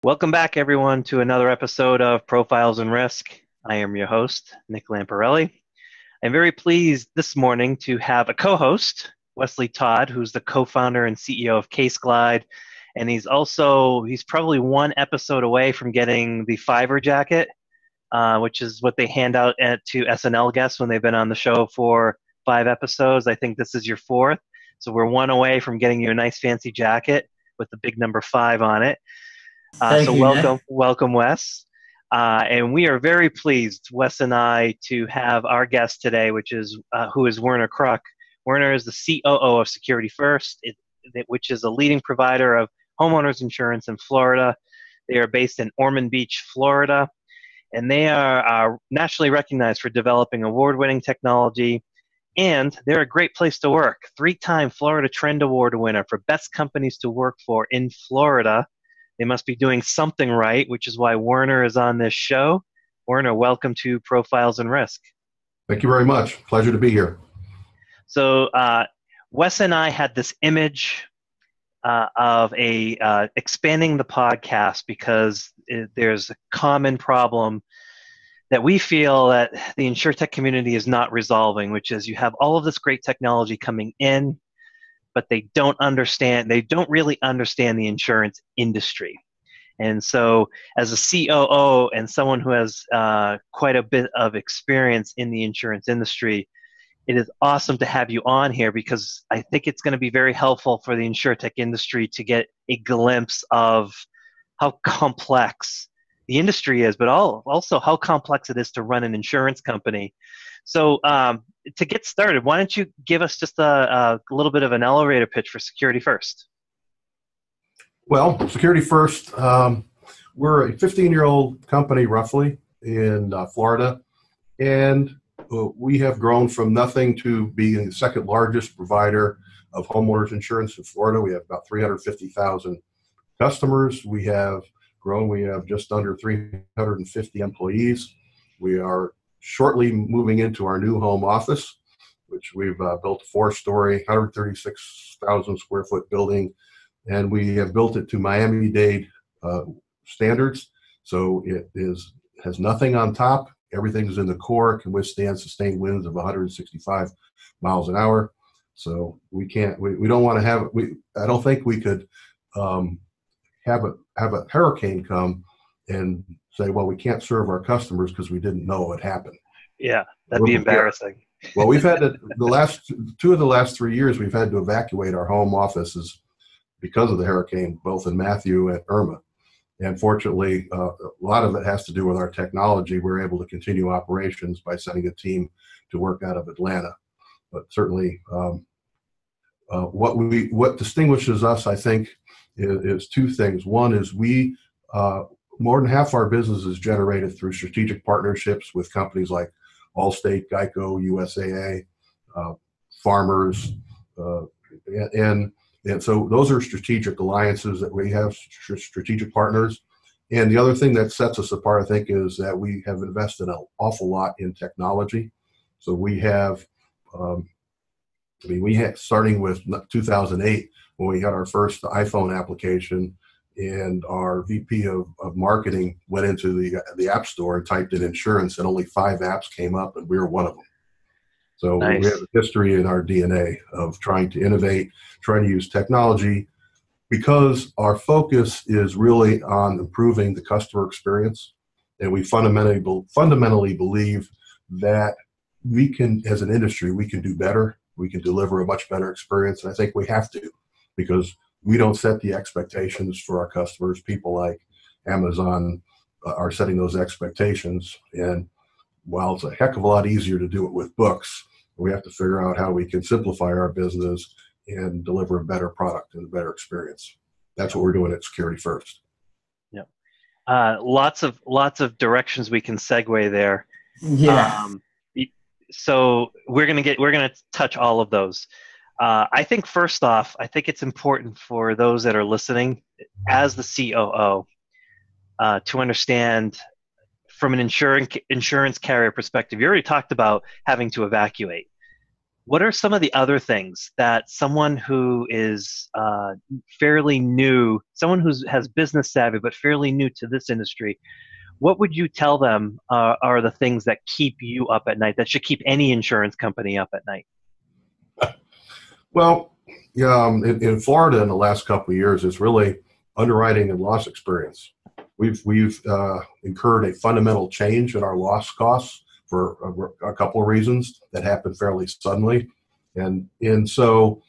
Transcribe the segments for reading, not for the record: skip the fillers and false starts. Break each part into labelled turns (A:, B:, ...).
A: Welcome back, everyone, to another episode of Profiles in Risk. I am your host, Nick Lamparelli. I'm very pleased this morning to have a co-host, Wesley Todd, who's the co-founder and CEO of CaseGlide, and he's probably one episode away from getting the Fiverr jacket, which is what they hand out to SNL guests when they've been on the show for 5 episodes. I think this is your 4th, so we're one away from getting you a nice fancy jacket with the big number 5 on it.
B: Thank you, Nick.
A: Welcome, Wes. And we are very pleased, Wes and I, to have our guest today, who is Werner Kruk. Werner is the COO of Security First, which is a leading provider of homeowners insurance in Florida. They are based in Ormond Beach, Florida, and they are nationally recognized for developing award-winning technology. And they're a great place to work. 3-time Florida Trend Award winner for best companies to work for in Florida. They must be doing something right, which is why Werner is on this show. Werner, welcome to Profiles in Risk.
C: Thank you very much. Pleasure to be here.
A: So Wes and I had this image of expanding the podcast because there's a common problem that we feel that the InsurTech community is not resolving, which is you have all of this great technology coming in, but they don't really understand the insurance industry. And so as a COO and someone who has quite a bit of experience in the insurance industry, it is awesome to have you on here because I think it's going to be very helpful for the InsurTech industry to get a glimpse of how complex the industry is, but also how complex it is to run an insurance company. So to get started, why don't you give us just a little bit of an elevator pitch for Security First?
C: Well, Security First, we're a 15-year-old company roughly in Florida, and we have grown from nothing to being the second largest provider of homeowners insurance in Florida. We have about 350,000 customers. We have grown. We have just under 350 employees. We are shortly moving into our new home office, which we've built a 4-story, 136,000 square foot building, and we have built it to Miami-Dade standards. So it has nothing on top. Everything's in the core, can withstand sustained winds of 165 miles an hour. So we don't want to have, I don't think we could have a hurricane come and say, well, we can't serve our customers because we didn't know it happened.
A: Yeah, that'd be embarrassing.
C: Well, we've had two of the last 3 years, we've had to evacuate our home offices because of the hurricane, both in Matthew and Irma. And fortunately, a lot of it has to do with our technology. We're able to continue operations by sending a team to work out of Atlanta. But certainly, what distinguishes us, I think, is 2 things. One is more than half our business is generated through strategic partnerships with companies like Allstate, Geico, USAA, Farmers, and so those are strategic alliances that we have, strategic partners. And the other thing that sets us apart, I think, is that we have invested an awful lot in technology. So we have, starting with 2008, when we had our first iPhone application, and our VP of marketing went into the App Store and typed in insurance, and only 5 apps came up, and we were one of them. So nice. We have a history in our DNA of trying to innovate, trying to use technology, because our focus is really on improving the customer experience. And we fundamentally believe that we can, as an industry, we can do better. We can deliver a much better experience. And I think we have to, because we don't set the expectations for our customers. People like Amazon are setting those expectations. And while it's a heck of a lot easier to do it with books, we have to figure out how we can simplify our business and deliver a better product and a better experience. That's what we're doing at Security First.
A: Yeah. Lots of directions we can segue there.
B: Yeah.
A: So we're gonna touch all of those. I think first off, I think it's important for those that are listening, as the COO, to understand from an insurance carrier perspective. You already talked about having to evacuate. what are some of the other things that someone who is fairly new, someone who has business savvy but fairly new to this industry, what would you tell them are the things that keep you up at night, that should keep any insurance company up at night?
C: Well, in Florida in the last couple of years, it's really underwriting and loss experience. We've incurred a fundamental change in our loss costs for a couple of reasons that happened fairly suddenly. And so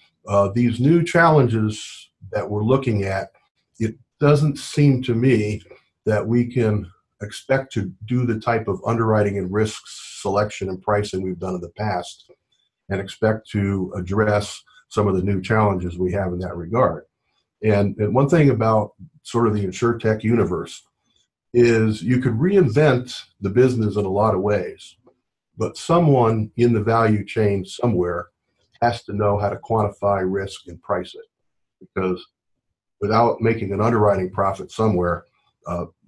C: these new challenges that we're looking at, it doesn't seem to me that we can expect to do the type of underwriting and risk selection and pricing we've done in the past and expect to address some of the new challenges we have in that regard. And one thing about sort of the InsurTech universe is you could reinvent the business in a lot of ways, but someone in the value chain somewhere has to know how to quantify risk and price it, because without making an underwriting profit somewhere,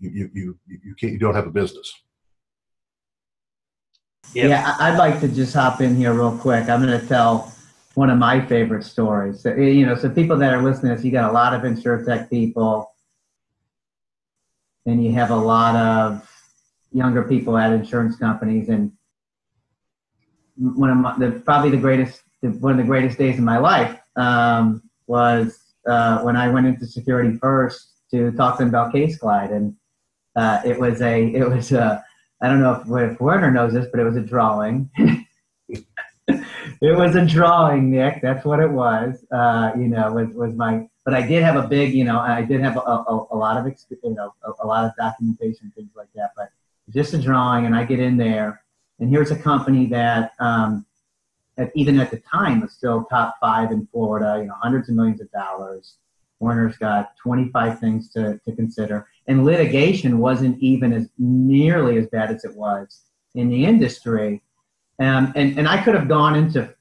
C: you don't have a business.
B: Yeah, I'd like to just hop in here real quick. I'm going to tell one of my favorite stories. So, so people that are listening to this, you got a lot of InsurTech people, and you have a lot of younger people at insurance companies. And one of the greatest days of my life was when I went into Security First to talk to them about CaseGlide, and it was I don't know if Werner knows this, but it was a drawing. It was a drawing, Nick. That's what it was. Was my. But I did have a big, I did have a lot of, a lot of documentation, things like that. But just a drawing, and I get in there, and here's a company that, even at the time, was still top 5 in Florida. Hundreds of millions of dollars. Werner's got 25 things to consider, and litigation wasn't even as nearly as bad as it was in the industry. And I could have gone into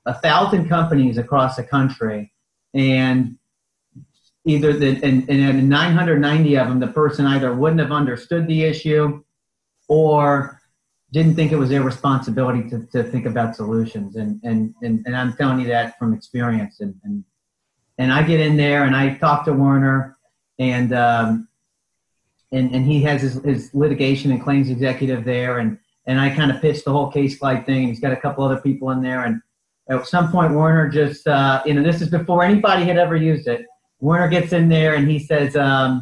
B: 1,000 companies across the country, and either and 990 of them, the person either wouldn't have understood the issue or didn't think it was their responsibility to think about solutions. And I'm telling you that from experience. And I get in there and I talk to Werner, and he has his litigation and claims executive there, and I kind of pitched the whole CaseGlide thing, and he's got a couple other people in there. And at some point, Werner just, this is before anybody had ever used it. Werner gets in there and he says, all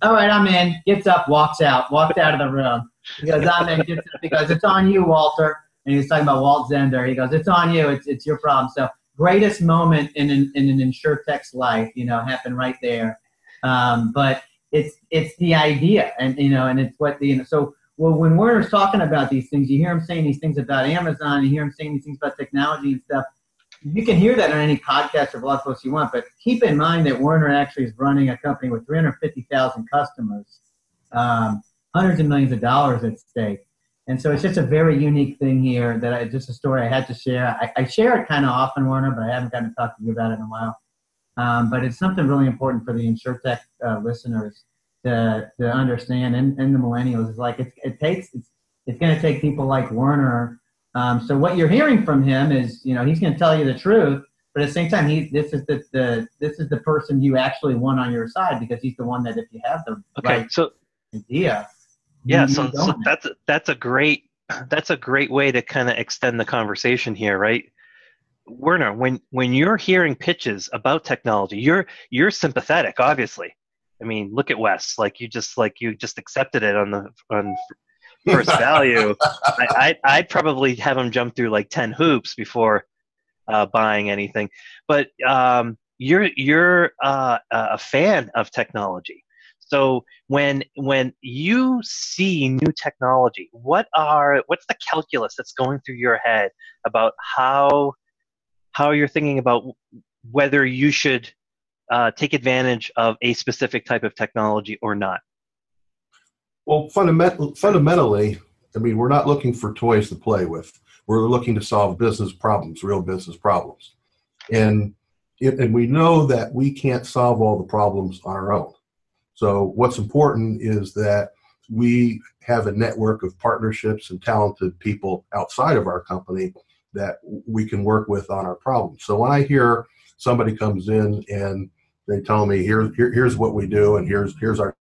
B: right, I'm in, gets up, walks out of the room. He goes, I'm in, gets up. He goes, it's on you, Walter. And he's talking about Walt Zender. He goes, it's on you, it's your problem. So greatest moment in an InsurTech's life, happened right there. But it's the idea, and it's what so. Well, when Werner's talking about these things, you hear him saying these things about Amazon, you hear him saying these things about technology and stuff. You can hear that on any podcast or blog post you want, but keep in mind that Werner actually is running a company with 350,000 customers, hundreds of millions of dollars at stake. And so it's just a very unique thing here that just a story I had to share. I share it kind of often, Werner, but I haven't gotten to talk to you about it in a while. But it's something really important for the InsurTech listeners to understand, and the millennials. Is like it's going to take people like Werner. So what you're hearing from him is, he's going to tell you the truth, but at the same time, this is the person you actually want on your side, because he's the one that, if you have the right idea.
A: Yeah, so that's a great way to kind of extend the conversation here, right? Werner, when you're hearing pitches about technology, you're sympathetic, obviously. I mean, look at Wes. You just accepted it on first value. I'd probably have him jump through 10 hoops before buying anything. But you're a fan of technology. So when you see new technology, what's the calculus that's going through your head about how you're thinking about whether you should take advantage of a specific type of technology or not?
C: Well, fundamentally, I mean, we're not looking for toys to play with. We're looking to solve business problems, real business problems. And we know that we can't solve all the problems on our own. So what's important is that we have a network of partnerships and talented people outside of our company that we can work with on our problem. So when I hear somebody comes in and they tell me, here's what we do, and here's our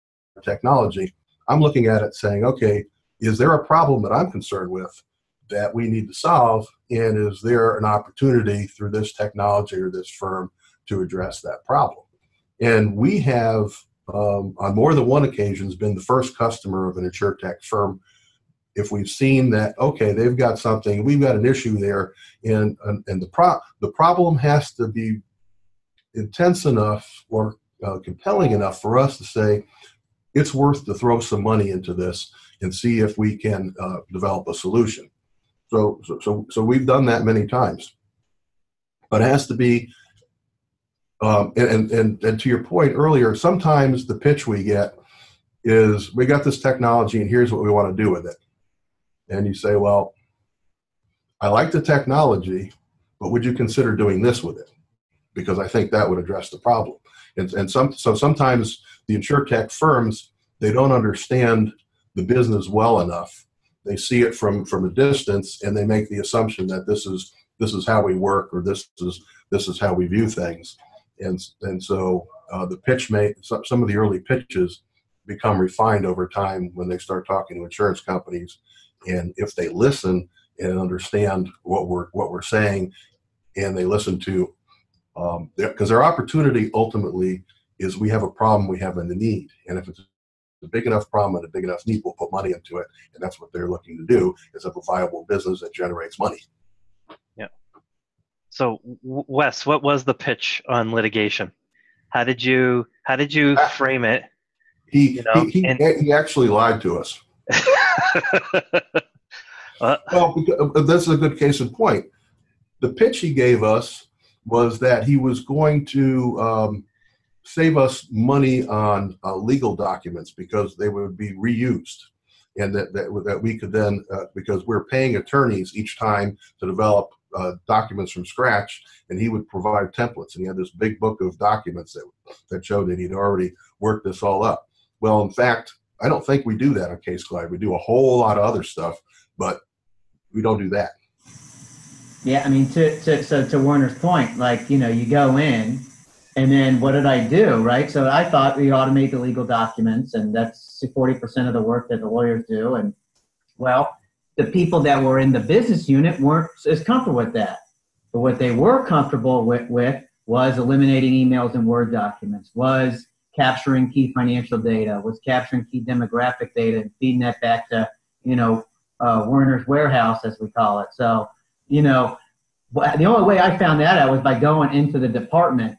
C: technology, I'm looking at it saying, okay, is there a problem that I'm concerned with that we need to solve, and is there an opportunity through this technology or this firm to address that problem? And we have, on more than one occasion, been the first customer of an InsurTech firm if we've seen that, okay, they've got something, we've got an issue there, and the problem has to be intense enough or compelling enough for us to say it's worth to throw some money into this and see if we can develop a solution. So we've done that many times, but it has to be. And to your point earlier, sometimes the pitch we get is, we got this technology and here's what we want to do with it. And you say, well, I like the technology, but would you consider doing this with it? Because I think that would address the problem. So sometimes the InsurTech firms, they don't understand the business well enough. They see it from a distance, and they make the assumption that this is how we work, or this is how we view things. And so the pitch some of the early pitches become refined over time when they start talking to insurance companies. And if they listen and understand what we're saying, and they listen to, because their opportunity ultimately is, we have a problem, we have a need, and if it's a big enough problem and a big enough need, we'll put money into it, and that's what they're looking to do, is have a viable business that generates money.
A: Yeah. So Wes, what was the pitch on litigation? How did you frame it?
C: He actually lied to us. Well, this is a good case in point. The pitch he gave us was that he was going to save us money on legal documents because they would be reused, and that we could then, because we're paying attorneys each time to develop documents from scratch, and he would provide templates, and he had this big book of documents that showed that he'd already worked this all up. Well, in fact, I don't think we do that on CaseGlide. We do a whole lot of other stuff, but we don't do that.
B: Yeah, I mean, to Werner's point, like, you go in, and then what did I do, right? So I thought we automate the legal documents, and that's 40% of the work that the lawyers do. And, well, the people that were in the business unit weren't as comfortable with that. But what they were comfortable with was eliminating emails and Word documents, was capturing key financial data, was capturing key demographic data and feeding that back to, Werner's warehouse, as we call it. So, the only way I found that out was by going into the department.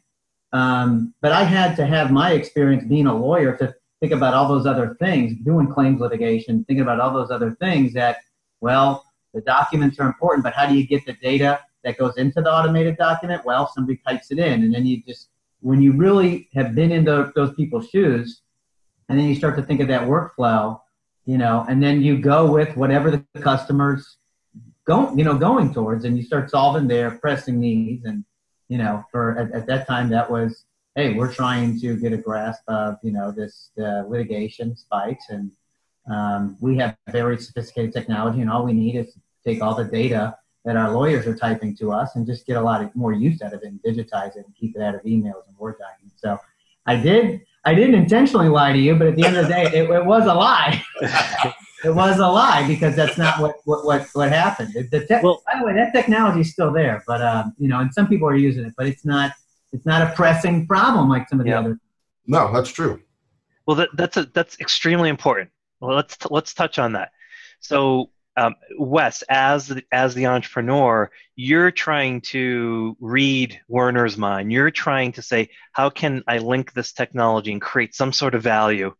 B: But I had to have my experience being a lawyer to think about all those other things, doing claims litigation, thinking about all those other things that, well, the documents are important, but how do you get the data that goes into the automated document? Well, somebody types it in, and then when you really have been in those people's shoes, and then you start to think of that workflow, and then you go with whatever the customer's going towards, and you start solving their pressing needs. And, at that time, that was, hey, we're trying to get a grasp of, this litigation spikes, and we have very sophisticated technology, and all we need is to take all the data that our lawyers are typing to us and just get a lot more use out of it and digitize it and keep it out of emails and Word documents. So I didn't intentionally lie to you, but at the end of the day, it was a lie. It was a lie, because that's not what happened. By the way, that technology is still there, but and some people are using it, but it's not a pressing problem like some of the other.
C: No, that's true.
A: Well, that's extremely important. Well, let's touch on that. So, Wes, as the entrepreneur, you're trying to read Werner's mind. You're trying to say, how can I link this technology and create some sort of value?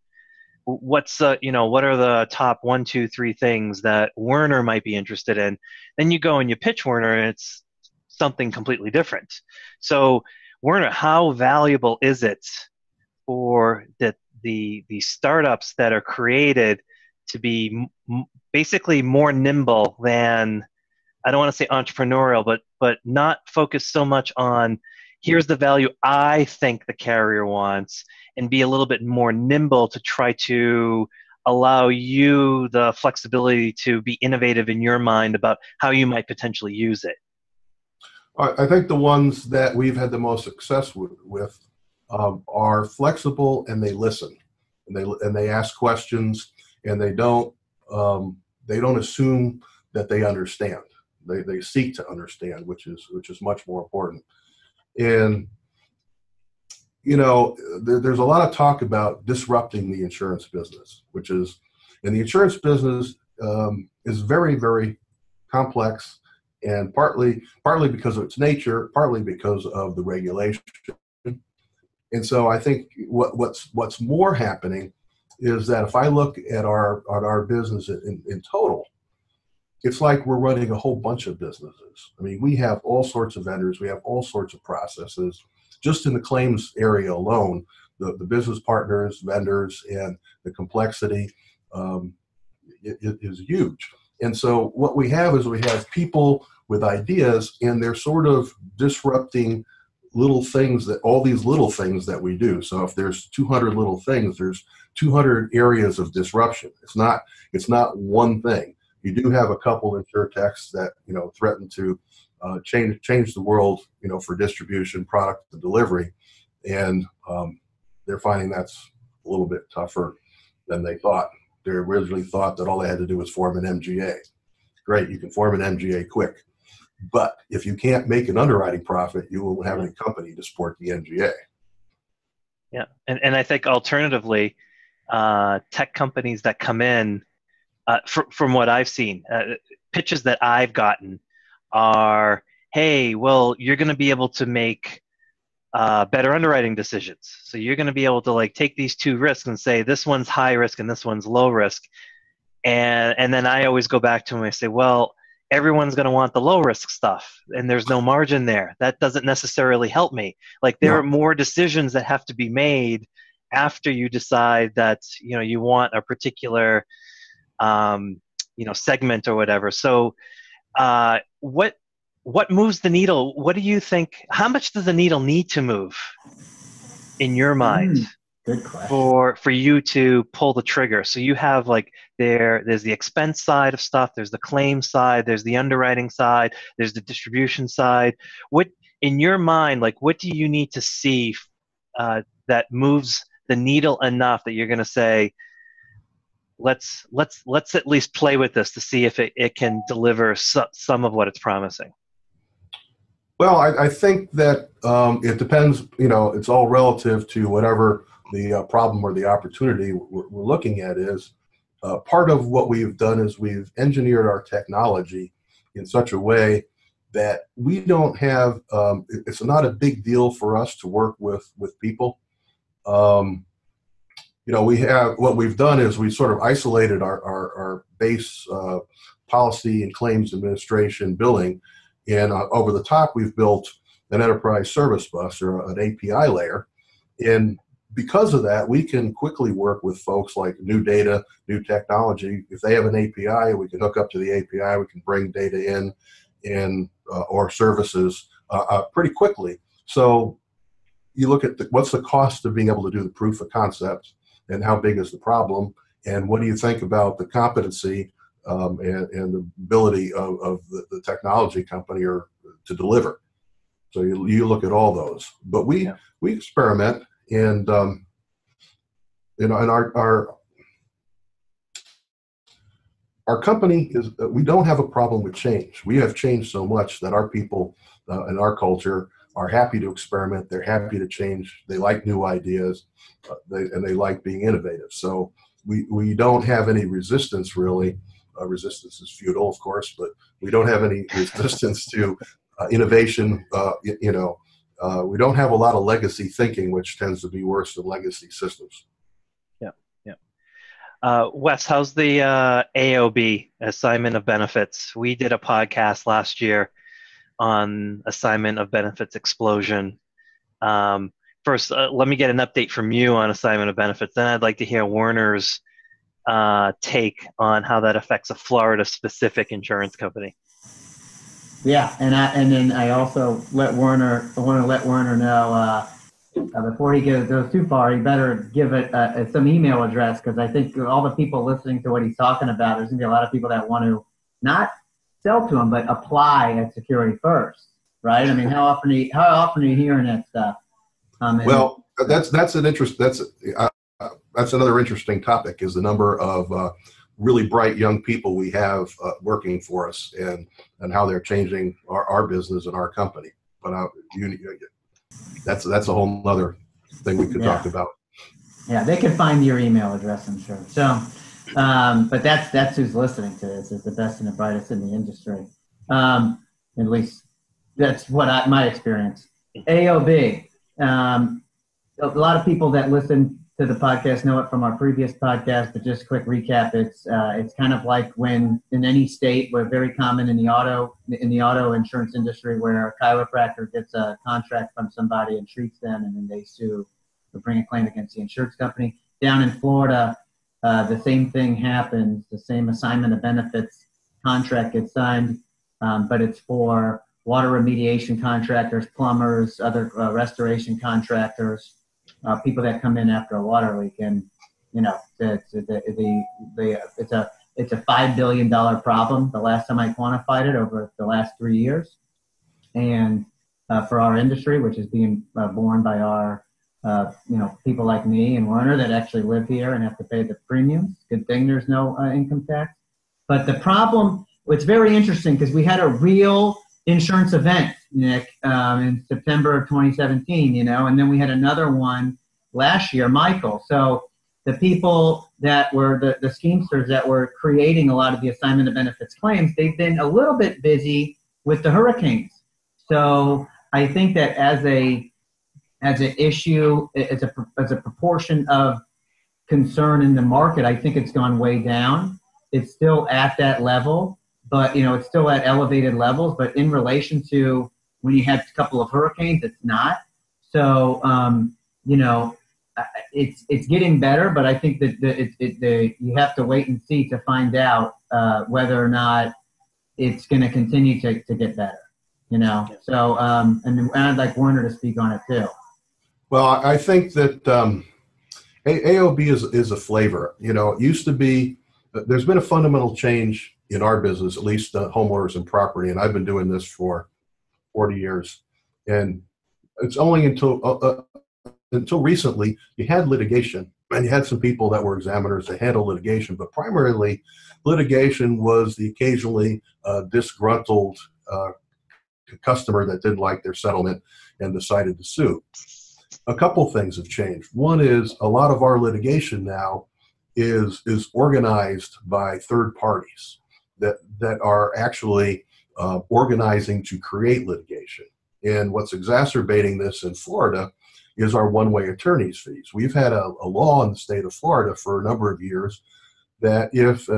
A: What are the top 1, 2, 3 things that Werner might be interested in? Then you go and you pitch Werner, and it's something completely different. So, Werner, how valuable is it for the startups that are created to be basically more nimble than, I don't want to say entrepreneurial, but not focus so much on, here's the value I think the carrier wants, and be a little bit more nimble to try to allow you the flexibility to be innovative in your mind about how you might potentially use it?
C: I think the ones that we've had the most success with are flexible, and they listen, and they ask questions, and they don't assume that they understand. They seek to understand, which is much more important. And there's a lot of talk about disrupting the insurance business, and the insurance business is very, very complex, and partly because of its nature, partly because of the regulation. And so I think what's more happening is that if I look at our business in total, it's like we're running a whole bunch of businesses. I mean, we have all sorts of vendors, we have all sorts of processes. Just in the claims area alone, the business partners, vendors, and the complexity is huge. And so what we have people with ideas, and they're sort of disrupting all these little things that we do. So if there's 200 little things, there's 200 areas of disruption. It's not one thing. You do have a couple insurtechs that threaten to change the world, for distribution, product, and delivery, and they're finding that's a little bit tougher than they thought. They originally thought that all they had to do was form an MGA. Great, you can form an MGA quick, but if you can't make an underwriting profit, you won't have any company to support the MGA.
A: Yeah, and I think alternatively, tech companies that come in, from what I've seen, pitches that I've gotten are, hey, well, you're going to be able to make better underwriting decisions. So you're going to be able to take these two risks and say this one's high risk and this one's low risk. And then I always go back to them and I say, well, everyone's going to want the low risk stuff, and there's no margin there. That doesn't necessarily help me. There are more decisions that have to be made after you decide that you want a particular segment or whatever. So what moves the needle? What do you think? How much does the needle need to move in your mind?
B: Good question.
A: For you to pull the trigger? So you have there's the expense side of stuff, there's the claim side, there's the underwriting side, there's the distribution side. What in your mind, what do you need to see that moves the needle enough that you're going to say, let's at least play with this to see if it can deliver some of what it's promising?
C: Well, I think that it depends. It's all relative to whatever the problem or the opportunity we're looking at is. Part of what we've done is we've engineered our technology in such a way that we don't have. It's not a big deal for us to work with people. We have what we've done is we sort of isolated our base policy and claims administration billing. And over the top, we've built an enterprise service bus or an API layer. And because of that, we can quickly work with folks like new data, new technology. If they have an API, we can hook up to the API. We can bring data in or services pretty quickly. So you look at what's the cost of being able to do the proof of concept, and how big is the problem, and what do you think about the competency and the ability of the technology company or to deliver. So you look at all those, but we experiment, and and our company we don't have a problem with change. We have changed so much that our people and our culture are happy to experiment. They're happy to change. They like new ideas, and they like being innovative. So we don't have any resistance really. Resistance is futile, of course, but we don't have any resistance to innovation. We don't have a lot of legacy thinking, which tends to be worse than legacy systems.
A: Wes, how's the AOB, Assignment of Benefits? We did a podcast last year on Assignment of Benefits explosion. First, let me get an update from you on Assignment of Benefits. Then I'd like to hear Werner's take on how that affects a Florida-specific insurance company.
B: Yeah, and then I also want to let Werner know before he goes too far, he better give it some email address, because I think all the people listening to what he's talking about, there's going to be a lot of people that want to not sell to him, but apply at Security First. right? I mean, how often are you hearing that stuff?
C: Well, that's an interest. That's another interesting topic, is the number of really bright young people we have working for us, and how they're changing our business and our company. But that's a whole other thing we could talk about.
B: Yeah, they can find your email address, I'm sure. So, but that's who's listening to this, is the best and the brightest in the industry. At least that's what my experience. AOB. A lot of people that listen to the podcast know it from our previous podcast, but just quick recap. It's kind of like when in any state, we're very common in the auto insurance industry, where a chiropractor gets a contract from somebody and treats them, and then they sue or bring a claim against the insurance company. Down in Florida, the same thing happens. The same assignment of benefits contract gets signed, but it's for water remediation contractors, plumbers, other restoration contractors, people that come in after a water leak. And it's a $5 billion problem. The last time I quantified it, over the last 3 years, and for our industry, which is being borne by our people like me and Werner that actually live here and have to pay the premiums. Good thing there's no income tax. But the problem, it's very interesting, because we had a real insurance event, Nick, in September of 2017, and then we had another one last year, Michael. So the people that were the schemesters that were creating a lot of the assignment of benefits claims, they've been a little bit busy with the hurricanes. So I think that as an issue, as a proportion of concern in the market, I think it's gone way down. It's still at that level, but it's still at elevated levels. But in relation to when you had a couple of hurricanes, it's not. So it's getting better, but I think that you have to wait and see to find out whether or not it's going to continue to get better. So and I'd like Werner to speak on it too.
C: Well, I think that AOB is a flavor. It used to be. There's been a fundamental change in our business, at least homeowners and property, and I've been doing this for 40 years. And it's only until recently you had litigation, and you had some people that were examiners that handled litigation, but primarily litigation was the occasionally disgruntled customer that didn't like their settlement and decided to sue. A couple things have changed. One is a lot of our litigation now is organized by third parties that are actually organizing to create litigation. And what's exacerbating this in Florida is our one-way attorney's fees. We've had a law in the state of Florida for a number of years that if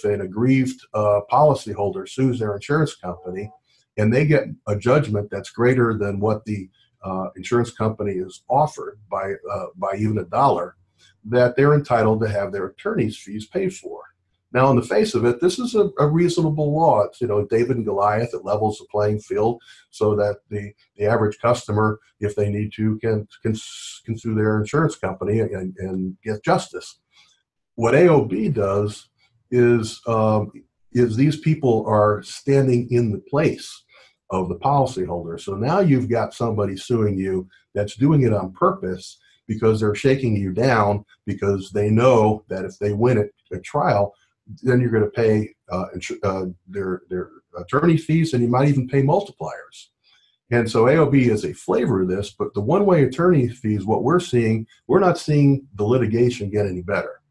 C: an aggrieved policyholder sues their insurance company and they get a judgment that's greater than what the insurance company is offered by even $1, that they're entitled to have their attorney's fees paid for. Now, on the face of it, this is a reasonable law. It's, David and Goliath. It levels the playing field so that the average customer, if they need to, can sue their insurance company and get justice. What AOB does is these people are standing in the place of the policyholder. So now you've got somebody suing you that's doing it on purpose, because they're shaking you down, because they know that if they win at a trial, then you're going to pay their attorney fees, and you might even pay multipliers. And so AOB is a flavor of this, but the one-way attorney fees, what we're not seeing the litigation get any better.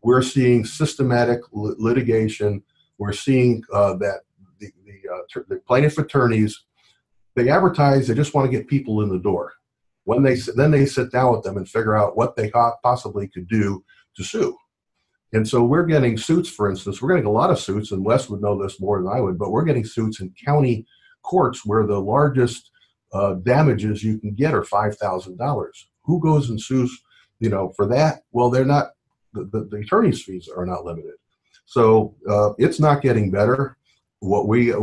C: We're seeing systematic litigation. We're seeing that the plaintiff attorneys, they advertise, they just want to get people in the door. Then they sit down with them and figure out what they possibly could do to sue. And so we're getting suits, for instance. We're getting a lot of suits, and Wes would know this more than I would, but we're getting suits in county courts where the largest damages you can get are $5,000. Who goes and sues, for that? Well, they're not. The attorney's fees are not limited. So it's not getting better. We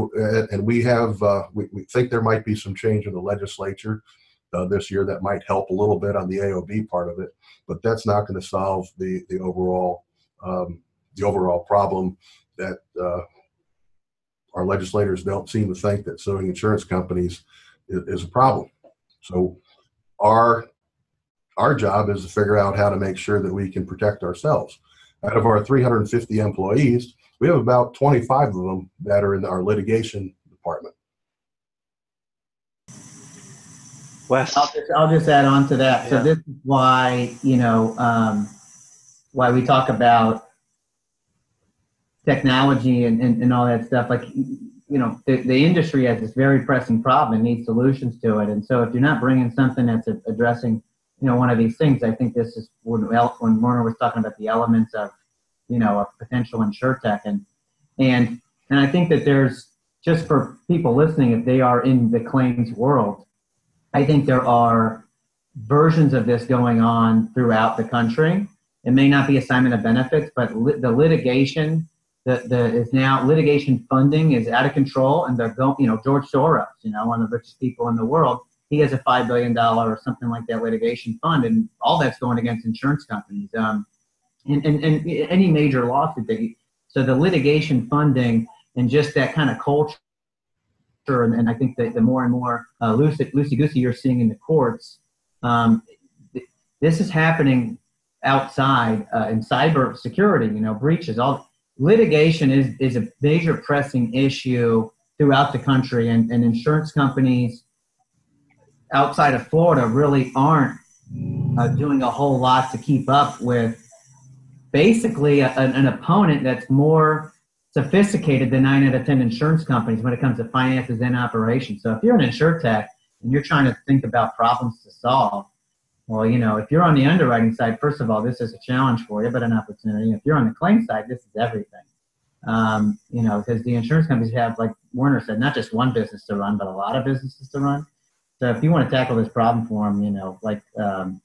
C: think there might be some change in the legislature this year that might help a little bit on the AOB part of it, but that's not going to solve the overall problem that our legislators don't seem to think that suing insurance companies is a problem. So our job is to figure out how to make sure that we can protect ourselves. Out of our 350 employees, we have about 25 of them that are in our litigation department.
A: Wes?
B: I'll just add on to that.
A: Yeah.
B: So this is why, why we talk about technology and all that stuff. Like, the industry has this very pressing problem and needs solutions to it. And so if you're not bringing something that's addressing, one of these things, I think this is when Werner was talking about the elements of, a potential insurtech. And I think that there's, just for people listening, if they are in the claims world, I think there are versions of this going on throughout the country. It may not be assignment of benefits, but the litigation litigation funding is out of control, and they're going. George Soros, one of the richest people in the world, he has a $5 billion or something like that litigation fund, and all that's going against insurance companies. And any major lawsuit so the litigation funding and just that kind of culture. And I think that the more and more loosey-goosey you're seeing in the courts, this is happening outside in cyber security, breaches. All litigation is a major pressing issue throughout the country, and insurance companies outside of Florida really aren't doing a whole lot to keep up with basically an opponent that's more sophisticated than 9 out of 10 insurance companies when it comes to finances and operations. So if you're an insurtech and you're trying to think about problems to solve, well, if you're on the underwriting side, first of all, this is a challenge for you, but an opportunity. If you're on the claim side, this is everything. Because the insurance companies have, like Werner said, not just one business to run, but a lot of businesses to run. So if you want to tackle this problem for them,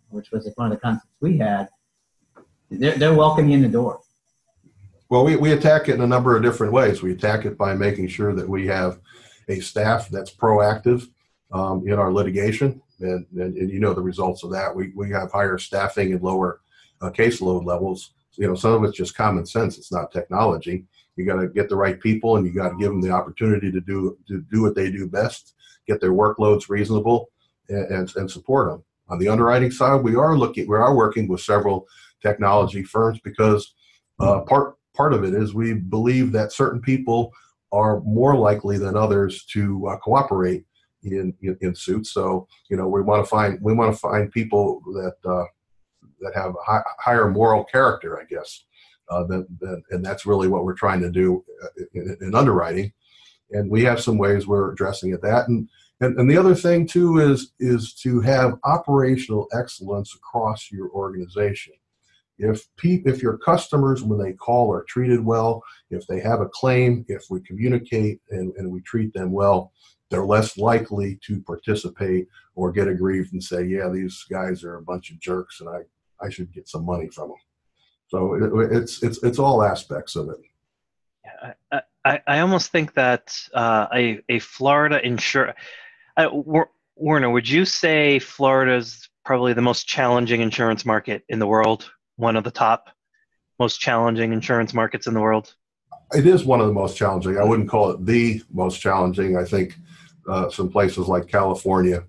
B: which was one of the concepts we had, they're welcoming you in the door.
C: Well, we attack it in a number of different ways. We attack it by making sure that we have a staff that's proactive in our litigation, and the results of that. We have higher staffing and lower caseload levels. Some of it's just common sense. It's not technology. You got to get the right people, and you got to give them the opportunity to do what they do best, get their workloads reasonable, and support them. On the underwriting side, we are working with several technology firms because part of it is we believe that certain people are more likely than others to cooperate in suits. So we want to find people that have a higher moral character, I guess, and that's really what we're trying to do in underwriting. And we have some ways we're addressing it. And the other thing too is to have operational excellence across your organization. If your customers, when they call, are treated well, if they have a claim, if we communicate and we treat them well, they're less likely to participate or get aggrieved and say, yeah, these guys are a bunch of jerks and I should get some money from them. So it's all aspects of it.
A: Yeah, I almost think that a Florida insurer, Werner, would you say Florida's probably the most challenging insurance market in the world? One of the top most challenging insurance markets in the world?
C: It is one of the most challenging. I wouldn't call it the most challenging. I think some places like California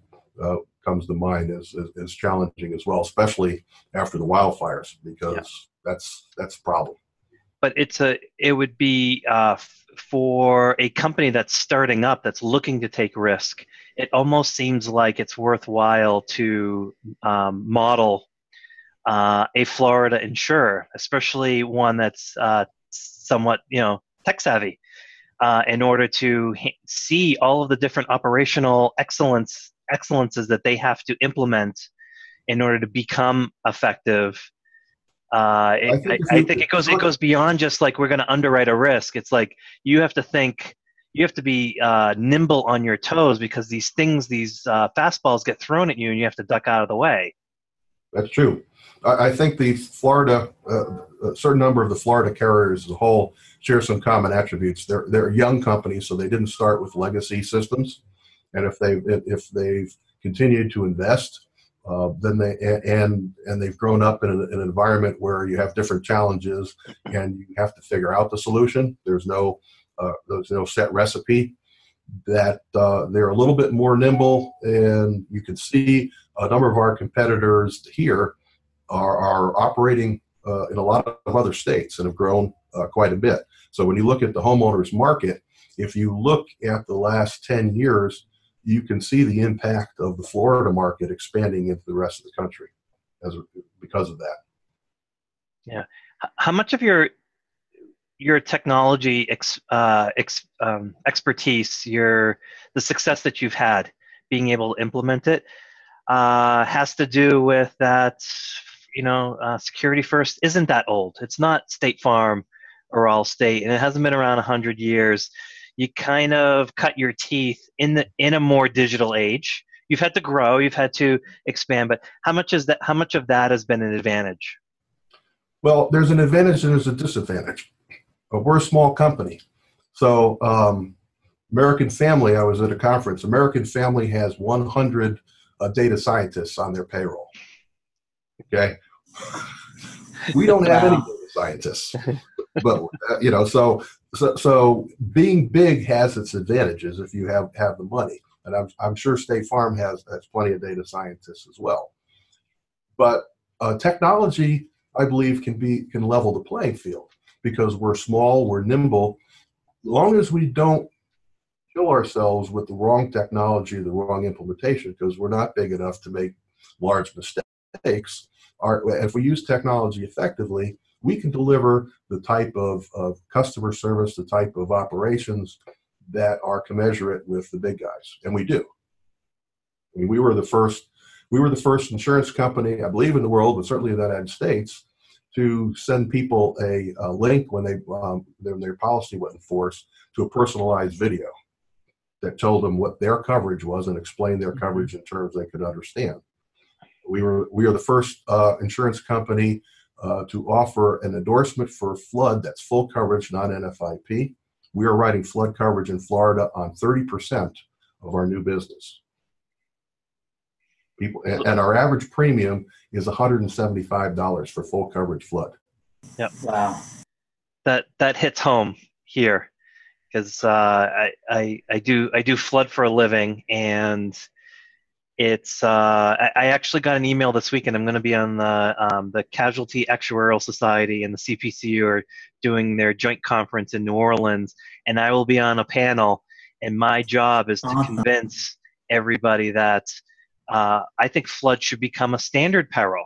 C: comes to mind as challenging as well, especially after the wildfires, because that's a problem.
A: But it would be for a company that's starting up, that's looking to take risk. It almost seems like it's worthwhile to model a Florida insurer, especially one that's somewhat, tech savvy, in order to see all of the different operational excellences that they have to implement in order to become effective. I think it goes beyond just like we're going to underwrite a risk. It's like you have to be nimble on your toes, because these fastballs get thrown at you and you have to duck out of the way.
C: That's true. I think the Florida, a certain number of the Florida carriers as a whole share some common attributes. They're young companies, so they didn't start with legacy systems, and if they've continued to invest, then they've grown up in an environment where you have different challenges and you have to figure out the solution. There's no set recipe. that they're a little bit more nimble, and you can see a number of our competitors here are operating in a lot of other states and have grown quite a bit. So when you look at the homeowners market, if you look at the last 10 years, you can see the impact of the Florida market expanding into the rest of the country because of that.
A: Yeah. How much of your technology expertise, the success that you've had being able to implement it, has to do with that, Security First isn't that old. It's not State Farm or Allstate, and it hasn't been around 100 years. You kind of cut your teeth in a more digital age. You've had to grow, you've had to expand, but how much of that has been an advantage?
C: Well, there's an advantage and there's a disadvantage. We're a small company. So American Family, I was at a conference, American Family has 100 data scientists on their payroll. Okay. We don't have any data scientists, but so being big has its advantages if you have the money. And I'm sure State Farm has plenty of data scientists as well. But technology, I believe, can level the playing field because we're small, we're nimble. As long as we don't kill ourselves with the wrong technology, the wrong implementation, because we're not big enough to make large mistakes. If we use technology effectively, we can deliver the type of customer service, the type of operations that are commensurate with the big guys, and we do. I mean, we were the first insurance company, I believe, in the world, but certainly in the United States, to send people a link when their policy went in force to a personalized video that told them what their coverage was and explained their coverage in terms they could understand. We are the first insurance company to offer an endorsement for flood that's full coverage, non-NFIP. We are writing flood coverage in Florida on 30% of our new business. And our average premium is $175 for full coverage flood.
A: Yep.
B: Wow.
A: That hits home here because I do flood for a living, and it's I actually got an email this weekend. I'm going to be on the Casualty Actuarial Society and the CPC are doing their joint conference in New Orleans, and I will be on a panel. And my job is to convince everybody that I think flood should become a standard peril.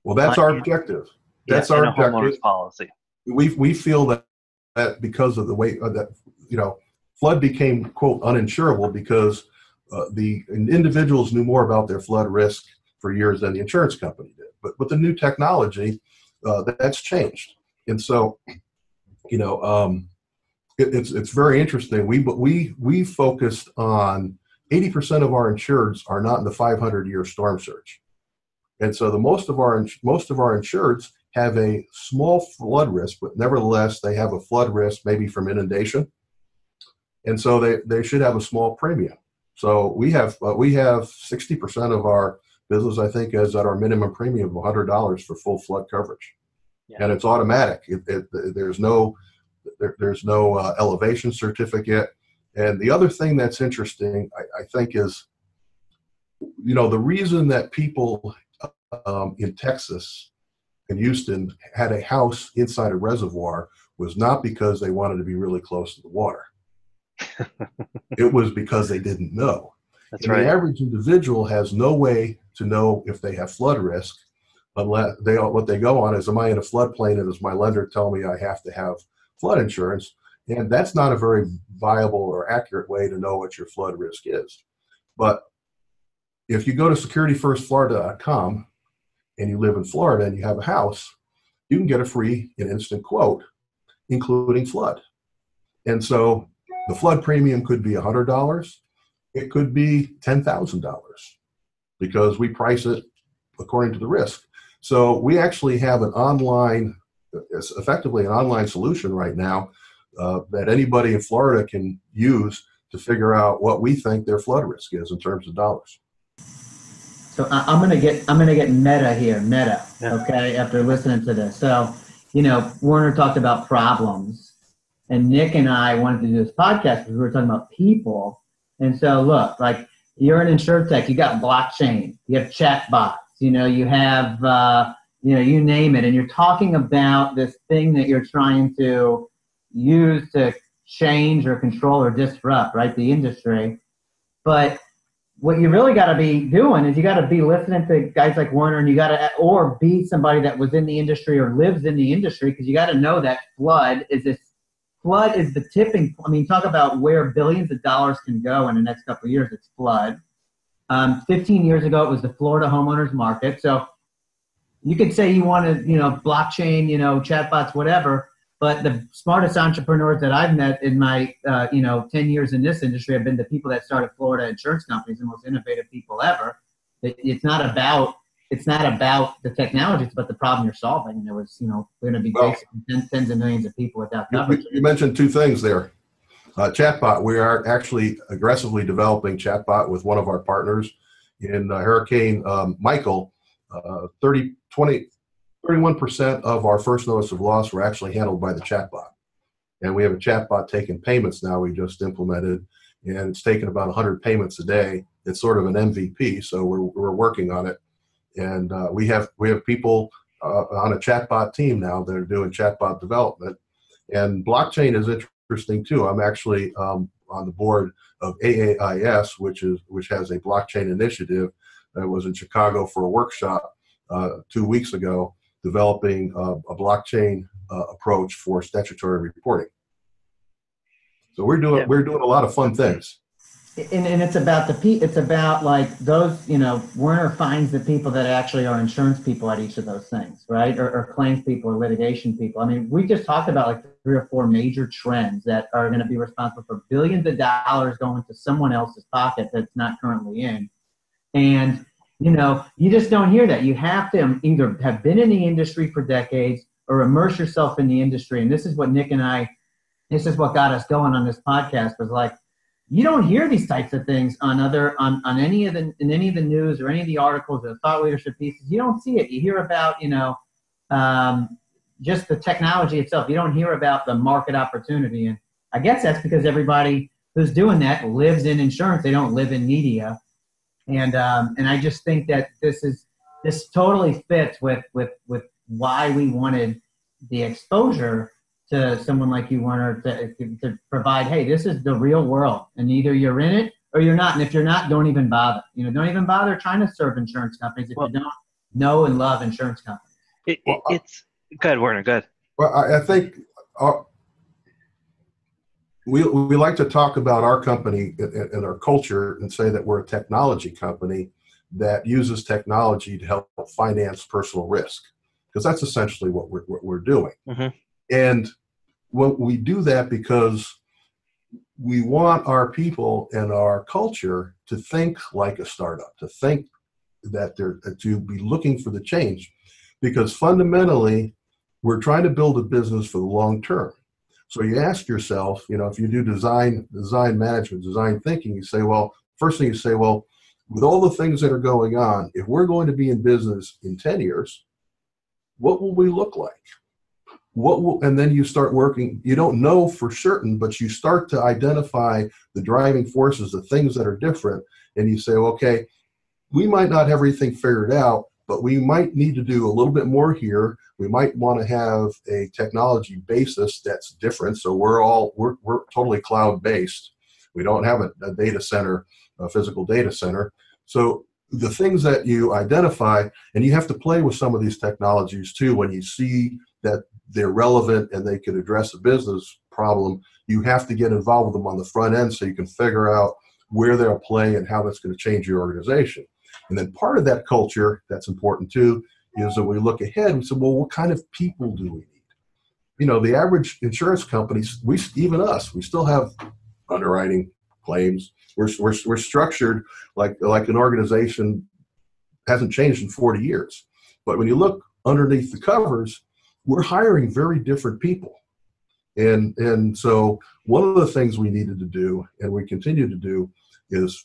C: Well, that's our objective. That's our objective.
A: Homeowners policy.
C: We feel that because of the way that flood became, quote, uninsurable because the individuals knew more about their flood risk for years than the insurance company did. But with the new technology, that's changed. And so, it's very interesting. We focused on 80% of our insureds are not in the 500-year storm surge. And so most of our insureds have a small flood risk, but nevertheless, they have a flood risk maybe from inundation. And so they should have a small premium. So we have 60% of our business, I think, is at our minimum premium of $100 for full flood coverage. Yeah. And it's automatic. There's no elevation certificate. And the other thing that's interesting, I think, is, the reason that people in Texas and Houston had a house inside a reservoir was not because they wanted to be really close to the water. It was because they didn't know.
A: That's right.
C: The average individual has no way to know if they have flood risk unless what they go on is, am I in a floodplain, and does my lender tell me I have to have flood insurance? And that's not a very viable or accurate way to know what your flood risk is. But if you go to securityfirstflorida.com and you live in Florida and you have a house, you can get a free and instant quote, including flood. And so the flood premium could be $100. It could be $10,000 because we price it according to the risk. So we actually have effectively an online solution right now that anybody in Florida can use to figure out what we think their flood risk is in terms of dollars.
B: So I'm gonna get meta here,
A: Yeah.
B: okay, after listening to this. So, Warner talked about problems, And Nick and I wanted to do this podcast because we were talking about people. And so look, like you're an insurtech, you got blockchain, you have chat bots, you have, you name it. And you're talking about this thing that you're trying to use to change or control or disrupt, right, the industry. But what you really got to be doing is you got to be listening to guys like Werner, and you got to, or be somebody that was in the industry or lives in the industry, because you got to know that flood is the tipping. I mean, talk about where billions of dollars can go in the next couple of years. It's flood. 15 years ago, it was the Florida homeowners market. So you could say you wanted, blockchain, chatbots, whatever. But the smartest entrepreneurs that I've met in my, 10 years in this industry have been the people that started Florida insurance companies, the most innovative people ever. It's not about the technology; it's about the problem you're solving. And there was, we're going to be basically tens of millions of people without coverage.
C: You mentioned two things there. Chatbot. We are actually aggressively developing chatbot with one of our partners in Hurricane Michael. 31% of our first notice of loss were actually handled by the chatbot. And we have a chatbot taking payments now we just implemented, and it's taking about 100 payments a day. It's sort of an MVP, so we're working on it. And we have people on a chatbot team now that are doing chatbot development. And blockchain is interesting too. I'm actually on the board of AAIS, which has a blockchain initiative. I was in Chicago for a workshop 2 weeks ago, developing a blockchain approach for statutory reporting. So we're doing a lot of fun things.
B: And it's about it's about like those, Werner finds the people that actually are insurance people at each of those things, right? Or claims people or litigation people. I mean, we just talked about like 3 or 4 major trends that are going to be responsible for billions of dollars going to someone else's pocket that's not currently in. And you just don't hear that. You have to either have been in the industry for decades or immerse yourself in the industry. And this is what Nick and this is what got us going on this podcast, was like, you don't hear these types of things on any of the news or any of the articles or thought leadership pieces. You don't see it. You hear about, just the technology itself. You don't hear about the market opportunity. And I guess that's because everybody who's doing that lives in insurance. They don't live in media. And I just think that this totally fits with why we wanted the exposure to someone like you, Werner, to provide, hey, this is the real world, and either you're in it or you're not. And if you're not, don't even bother. Don't even bother trying to serve insurance companies if you don't know and love insurance companies.
A: It's good, Werner. Good.
C: Well, I think we like to talk about our company and our culture and say that we're a technology company that uses technology to help finance personal risk, because that's essentially what we're doing. Mm-hmm. And we do that because we want our people and our culture to think like a startup, to think that to be looking for the change, because fundamentally we're trying to build a business for the long term. So you ask yourself, if you do design management, design thinking, you say, well, first thing you say, well, with all the things that are going on, if we're going to be in business in 10 years, what will we look like? And then you start working. You don't know for certain, but you start to identify the driving forces, the things that are different. And you say, okay, we might not have everything figured out, but we might need to do a little bit more here. We might want to have a technology basis that's different. So we're totally cloud-based. We don't have a data center, a physical data center. So the things that you identify, and you have to play with some of these technologies too, when you see that they're relevant and they could address a business problem, you have to get involved with them on the front end so you can figure out where they'll play and how that's going to change your organization. And then part of that culture that's important too is that we look ahead and say, well, what kind of people do we need? The average insurance companies, we still have underwriting, claims. We're structured like an organization hasn't changed in 40 years. But when you look underneath the covers, we're hiring very different people. And so one of the things we needed to do, and we continue to do, is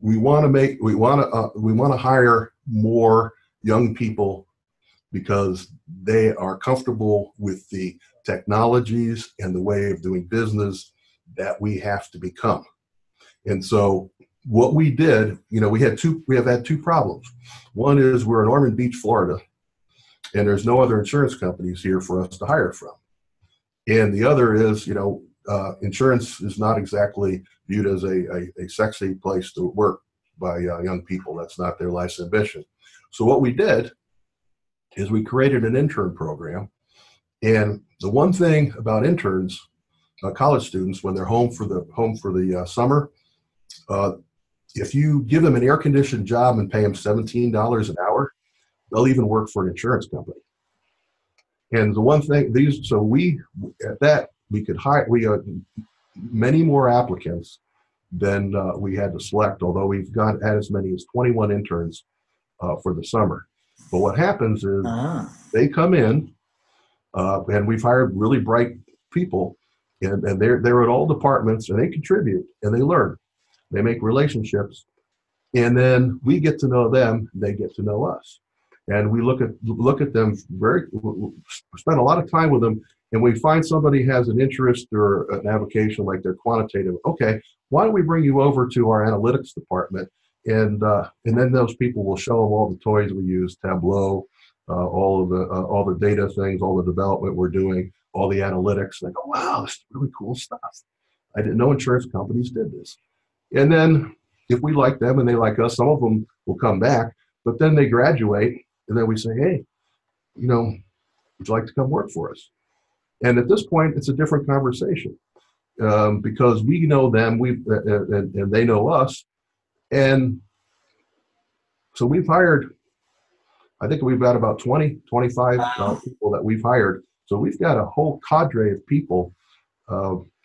C: we want to hire more young people because they are comfortable with the technologies and the way of doing business that we have to become. And so what we did, we have had two problems. One is we're in Ormond Beach, Florida, and there's no other insurance companies here for us to hire from. And the other is, insurance is not exactly viewed as a sexy place to work by young people. That's not their life's ambition. So what we did is we created an intern program. And the one thing about interns, college students, when they're home for the summer, if you give them an air-conditioned job and pay them $17 an hour, they'll even work for an insurance company. And the one thing, we could hire, we had many more applicants than we had to select, although we've had as many as 21 interns for the summer. But what happens is they come in, and we've hired really bright people, and they're at all departments, and they contribute, and they learn. They make relationships, and then we get to know them, they get to know us. And we look at them spend a lot of time with them, and we find somebody has an interest or an avocation like they're quantitative. Okay, why don't we bring you over to our analytics department? And then those people will show them all the toys we use, Tableau, all the data things, all the development we're doing, all the analytics. And they go, wow, this is really cool stuff. I didn't know insurance companies did this. And then if we like them and they like us, some of them will come back, but then they graduate, and then we say, hey, would you like to come work for us? And at this point, it's a different conversation because we know them, and they know us. And so we've hired, I think we've got about 20, 25 people that we've hired. So we've got a whole cadre of people.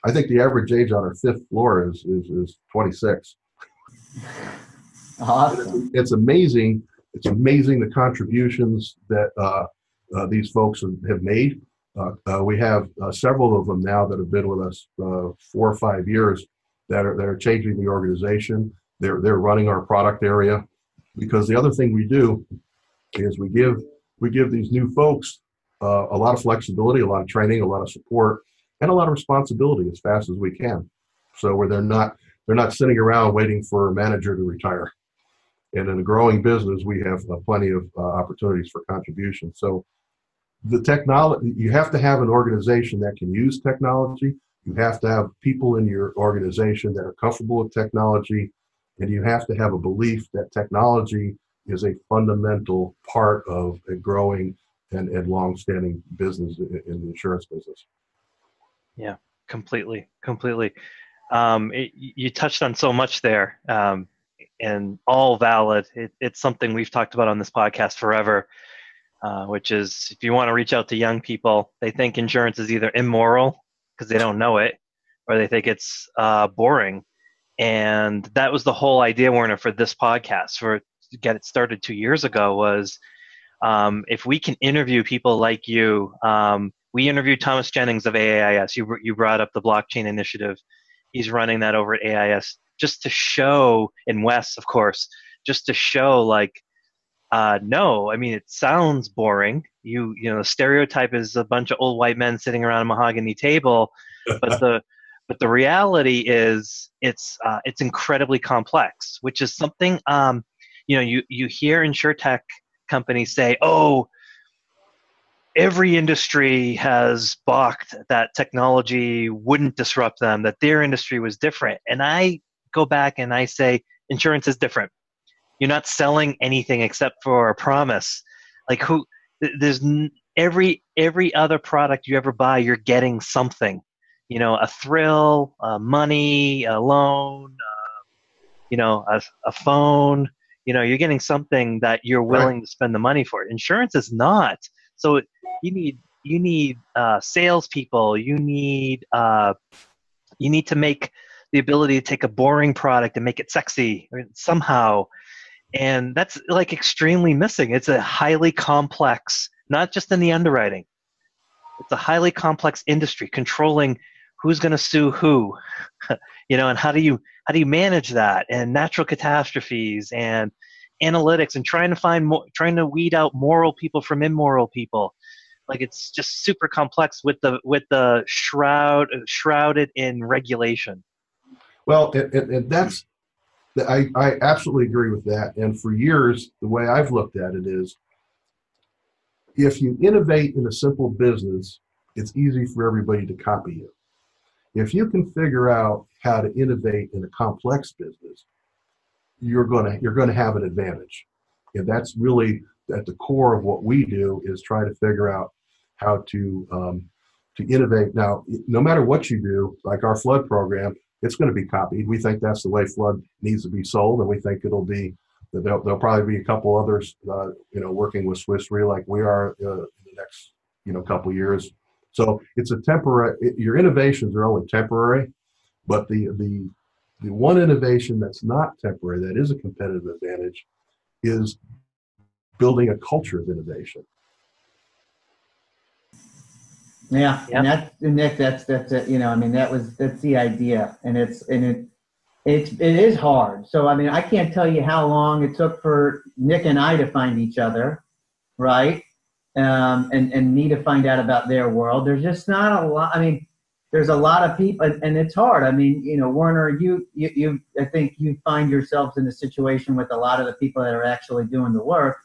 C: I think the average age on our fifth floor is 26.
B: Awesome.
C: It's amazing. It's amazing the contributions that these folks have made. We have several of them now that have been with us 4 or 5 years that are changing the organization. They're running our product area, because the other thing we do is we give these new folks a lot of flexibility, a lot of training, a lot of support, and a lot of responsibility as fast as we can. So where they're not sitting around waiting for a manager to retire. And in a growing business, we have plenty of opportunities for contribution. So the technology, you have to have an organization that can use technology. You have to have people in your organization that are comfortable with technology. And you have to have a belief that technology is a fundamental part of a growing and long-standing business in the insurance business.
A: Yeah, completely. You touched on so much there, and all valid. It's something we've talked about on this podcast forever, which is if you want to reach out to young people, they think insurance is either immoral because they don't know it, or they think it's boring. And that was the whole idea, Werner, for this podcast, to get it started 2 years ago, was if we can interview people like you. We interviewed Thomas Jennings of AAIS. You brought up the blockchain initiative. He's running that over at AIS, just to show, and Wes, of course, just to show no, I mean, it sounds boring. The stereotype is a bunch of old white men sitting around a mahogany table, but the reality is it's incredibly complex, which is something, you hear insurtech companies say, oh, every industry has balked that technology wouldn't disrupt them, that their industry was different. And I go back and I say, insurance is different. You're not selling anything except for a promise. There's every other product you ever buy, you're getting something, a thrill, money, a loan, a phone, you're getting something that you're willing to spend the money for. Insurance is not. So you need salespeople. You need to make the ability to take a boring product and make it sexy somehow, and that's extremely missing. It's a highly complex, not just in the underwriting. It's a highly complex industry controlling who's going to sue who, and how do you manage that, and natural catastrophes and analytics, and trying to weed out moral people from immoral people. like it's just super complex with the shrouded in regulation.
C: Well, and that's, I absolutely agree with that. And for years, the way I've looked at it is, if you innovate in a simple business, it's easy for everybody to copy you. If you can figure out how to innovate in a complex business, you're going to have an advantage. And that's really at the core of what we do, is try to figure out how to innovate. Now, no matter what you do, like our flood program, it's going to be copied. We think that's the way flood needs to be sold, and we think it'll be. There'll probably be a couple others, working with Swiss Re like we are in the next, couple of years. So it's a temporary. Your innovations are only temporary, but the one innovation that's not temporary, that is a competitive advantage, is building a culture of innovation.
B: Yeah, yep. And Nick, that's it. That's the idea, and it is hard. So I can't tell you how long it took for Nick and I to find each other, right? And me to find out about their world. There's just not a lot. There's a lot of people, and it's hard. Werner, you I think you find yourselves in a situation with a lot of the people that are actually doing the work.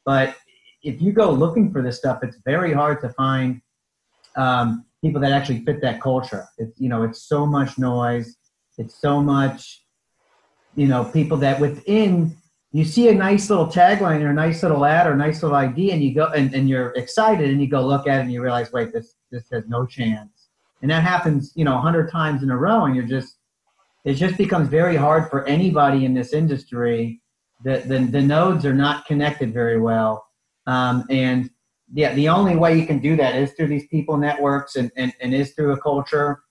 B: But if you go looking for this stuff, it's very hard to find people that actually fit that culture. It's so much noise. It's so much, people that within, you see a nice little tagline or a nice little ad or a nice little idea, and you go and you're excited, and you go look at it and you realize, wait, this has no chance. And that happens, 100 times in a row, and it just becomes very hard for anybody in this industry. The nodes are not connected very well. And yeah, the only way you can do that is through these people networks and is through a culture,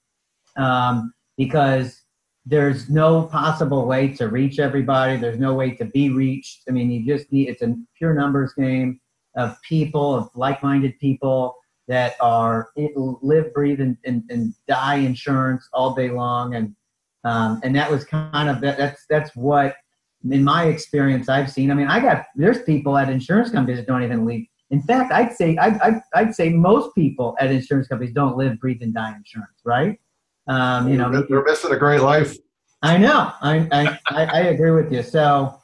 B: because there's no possible way to reach everybody. There's no way to be reached. You just need, it's a pure numbers game of people, of like-minded people that live, breathe, and die insurance all day long. And that was kind of, that's what, in my experience, I've seen. There's people at insurance companies that don't even leave. In fact, I'd say most people at insurance companies don't live, breathe, and die insurance, right?
C: They're missing a great life.
B: I know. I agree with you. So,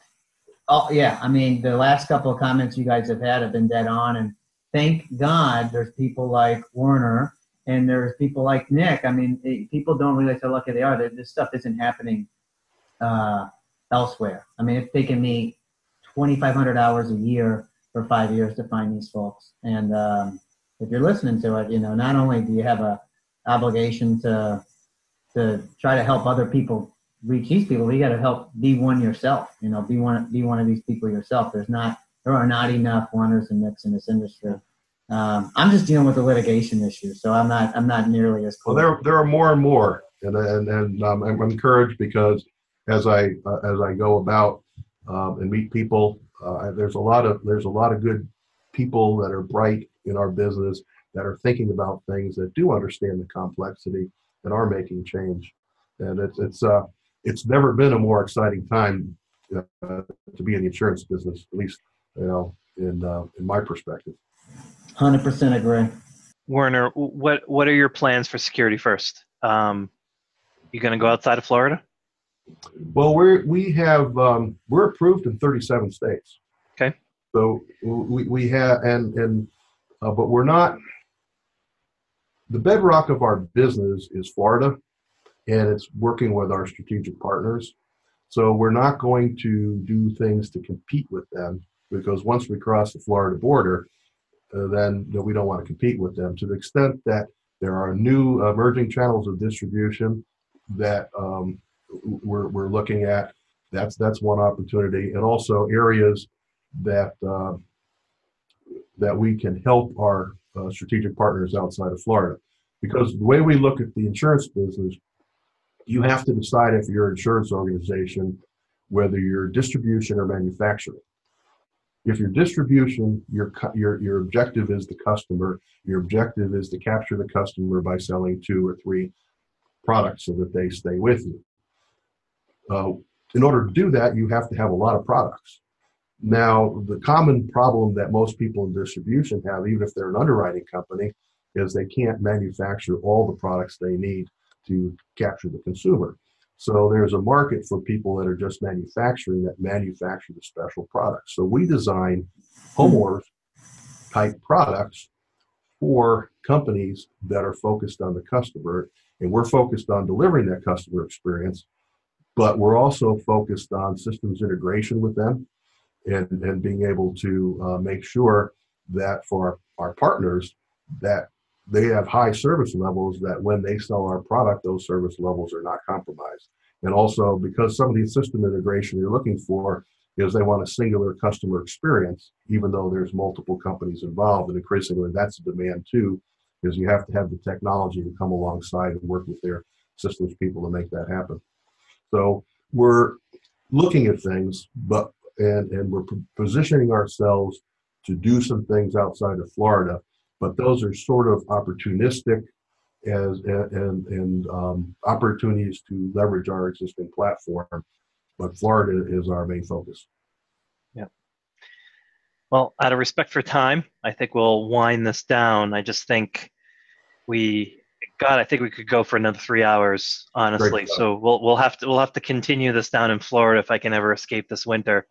B: the last couple of comments you guys have been dead on, and thank God there's people like Werner and there's people like Nick. People don't realize how lucky they are. This stuff isn't happening elsewhere. It's taken me 2,500 hours a year for 5 years to find these folks. And if you're listening to it, not only do you have a obligation to try to help other people reach these people, but you got to help be one yourself. Be one of these people yourself. There are not enough Werners and Nicks in this industry. I'm just dealing with the litigation issue, so I'm not nearly as close.
C: Well, there are more and more, and I'm encouraged, because as I go about and meet people, there's a lot of good people that are bright in our business, that are thinking about things, that do understand the complexity and are making change. And it's never been a more exciting time to be in the insurance business, at least in my perspective.
B: 100% agree.
A: Werner, what are your plans for Security First? You going to go outside of Florida?
C: Well, we're approved in 37 states.
A: Okay.
C: So we have, but we're not. The bedrock of our business is Florida, and it's working with our strategic partners. So we're not going to do things to compete with them, because once we cross the Florida border, then we don't want to compete with them. To the extent that there are new emerging channels of distribution that we're looking at, that's one opportunity, and also areas that we can help our strategic partners outside of Florida. Because the way we look at the insurance business, you have to decide, if you're an insurance organization, whether you're distribution or manufacturing. If you're distribution, your objective is the customer. Your objective is to capture the customer by selling 2 or 3 products so that they stay with you. In order to do that, you have to have a lot of products. Now, the common problem that most people in distribution have, even if they're an underwriting company, is they can't manufacture all the products they need to capture the consumer. So there's a market for people that are just manufacturing, that manufacture the special products. So we design homeowners type products for companies that are focused on the customer, and we're focused on delivering that customer experience, but we're also focused on systems integration with them, and being able to make sure that for our partners that they have high service levels, that when they sell our product, those service levels are not compromised. And also, because some of the system integration you're looking for is they want a singular customer experience, even though there's multiple companies involved. And increasingly, that's a demand too, is you have to have the technology to come alongside and work with their systems people to make that happen. So we're looking at things, but and we're positioning ourselves to do some things outside of Florida, but those are sort of opportunistic and opportunities to leverage our existing platform. But Florida is our main focus.
A: Yeah. Well, out of respect for time, I think we'll wind this down. I just think I think we could go for another 3 hours, honestly. So we'll have to continue this down in Florida if I can ever escape this winter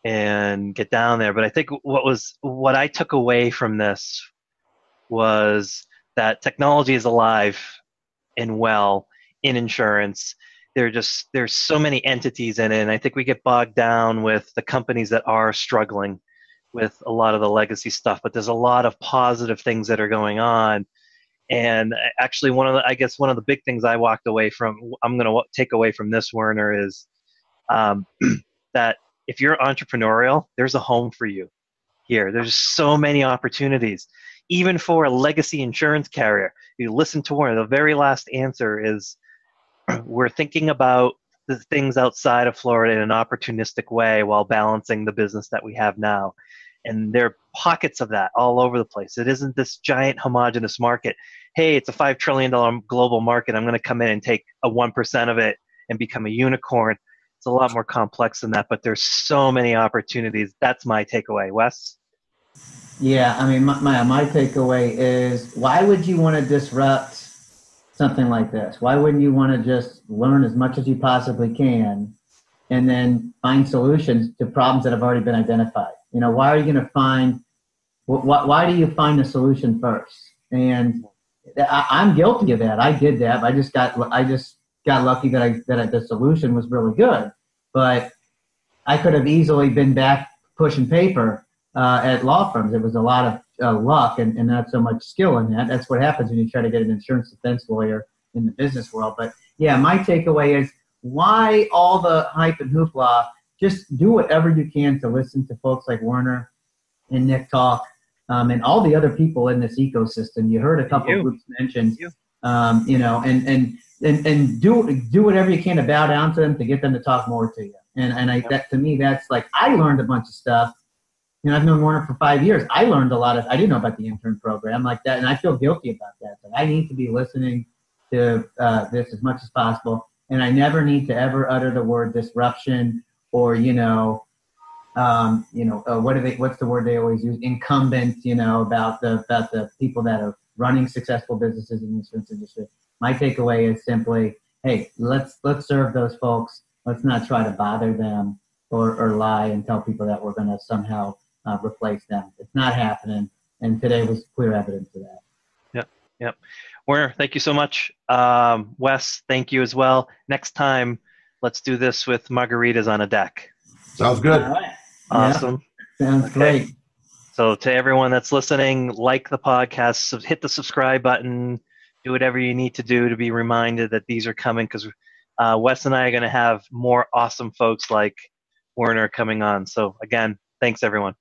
A: and get down there. But I think what I took away from this was that technology is alive and well in insurance. There's so many entities in it, and I think we get bogged down with the companies that are struggling with a lot of the legacy stuff. But there's a lot of positive things that are going on. And actually, one of the big things I'm going to take away from this, Werner, is that if you're entrepreneurial, there's a home for you here. There's so many opportunities, even for a legacy insurance carrier. You listen to Werner. The very last answer is we're thinking about the things outside of Florida in an opportunistic way while balancing the business that we have now. And there are pockets of that all over the place. It isn't this giant homogenous market. Hey, it's a $5 trillion global market. I'm going to come in and take a 1% of it and become a unicorn. It's a lot more complex than that, but there's so many opportunities. That's my takeaway. Wes?
B: Yeah, I mean, my takeaway is, why would you want to disrupt something like this? Why wouldn't you want to just learn as much as you possibly can and then find solutions to problems that have already been identified? You know, why are you going to why do you find the solution first? And I'm guilty of that. I did that. I just got lucky that the solution was really good. But I could have easily been back pushing paper at law firms. It was a lot of luck and not so much skill in that. That's what happens when you try to get an insurance defense lawyer in the business world. But yeah, my takeaway is, why all the hype and hoopla? Just do whatever you can to listen to folks like Werner and Nick talk, and all the other people in this ecosystem. You heard a couple of groups mentioned, you know, and do whatever you can to bow down to them, to get them to talk more to you. And that, to me, that's like, I learned a bunch of stuff. You know, I've known Werner for 5 years. I learned a lot I didn't know about the intern program like that, and I feel guilty about that. But I need to be listening to this as much as possible, and I never need to ever utter the word disruption or, what's the word they always use? Incumbent, about the people that are running successful businesses in the insurance industry. My takeaway is simply, hey, let's serve those folks. Let's not try to bother them or lie and tell people that we're going to somehow replace them. It's not happening, and today was clear evidence of that.
A: Yep. Werner, thank you so much. Wes, thank you as well. Next time, let's do this with margaritas on a deck.
C: Sounds good.
B: All right.
A: Awesome.
B: Yeah, sounds great.
A: So to everyone that's listening, like the podcast, hit the subscribe button, do whatever you need to do to be reminded that these are coming, because Wes and I are going to have more awesome folks like Werner coming on. So again, thanks everyone.